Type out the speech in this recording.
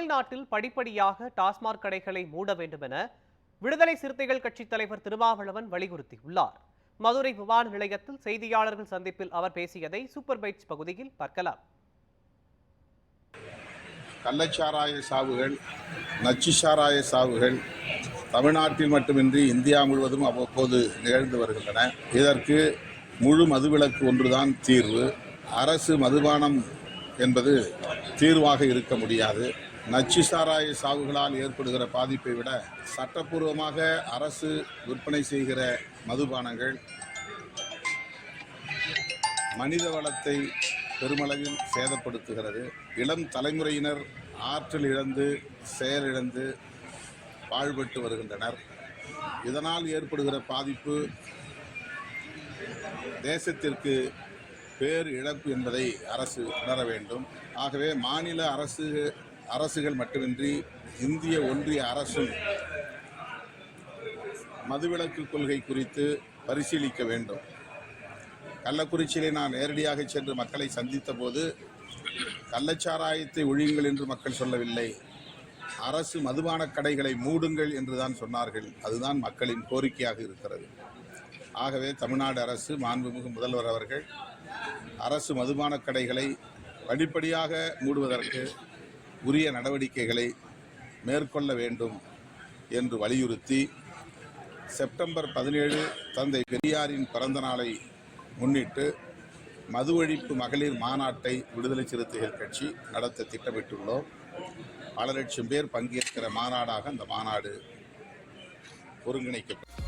தமிழ்நாட்டில் படிப்படியாக டாஸ்மாக் கடைகளை மூட வேண்டும் என விடுதலை சிறுத்தைகள் கட்சித் தலைவர் திருமாவளவன் வலியுறுத்தியுள்ளார். மதுரை விமான நிலையத்தில் செய்தியாளர்கள் சந்திப்பில் அவர் பேசியதை சூப்பர் பைட்ஸ் பகுதியில் பார்க்கலாம். கள்ளச்சாராய சாவுகள், நச்சு சாராய சாவுகள் தமிழ்நாட்டில் மட்டுமின்றி இந்தியா முழுவதும் அவ்வப்போது நிகழ்ந்து வருகின்றன. இதற்கு முழு மதுவிலக்கு ஒன்றுதான் தீர்வு. அரசு மதுபானம் என்பது தீர்வாக இருக்க முடியாது. நச்சு சாராய சாவுகளால் ஏற்படுகிற பாதிப்பை விட சட்டப்பூர்வமாக அரசு விற்பனை செய்கிற மதுபானங்கள் மனித வளத்தை பெருமளவில் சேதப்படுத்துகிறது. இளம் தலைமுறையினர் ஆற்றல் இழந்து செயலிழந்து பாழ்பட்டு வருகின்றனர். இதனால் ஏற்படுகிற பாதிப்பு தேசத்திற்கு பேர் இழப்பு என்பதை அரசு உணர வேண்டும். ஆகவே மாநில அரசுகள் மட்டுமின்றி இந்திய ஒன்றிய அரசும் மதுவிலக்கு கொள்கை குறித்து பரிசீலிக்க வேண்டும். கள்ளக்குறிச்சியிலே நான் நேரடியாக சென்று மக்களை சந்தித்த போது கள்ளச்சாராயத்தை ஒழியுங்கள் என்று மக்கள் சொல்லவில்லை, அரசு மதுபான கடைகளை மூடுங்கள் என்றுதான் சொன்னார்கள். அதுதான் மக்களின் கோரிக்கையாக இருக்கிறது. ஆகவே தமிழ்நாடு அரசு, மாண்புமிகு முதல்வர் அவர்கள் அரசு மதுபான கடைகளை படிப்படியாக மூடுவதற்கு உரிய நடவடிக்கைகளை மேற்கொள்ள வேண்டும் என்று வலியுறுத்தி செப்டம்பர் 17 தந்தை பெரியாரின் பிறந்த நாளை முன்னிட்டு மது ஒழிப்பு மகளிர் மாநாட்டை விடுதலை சிறுத்தைகள் கட்சி நடத்த திட்டமிட்டுள்ளோம். பல லட்சம் பேர் பங்கேற்கிற மாநாடாக அந்த மாநாடு ஒருங்கிணைக்கப்படும்.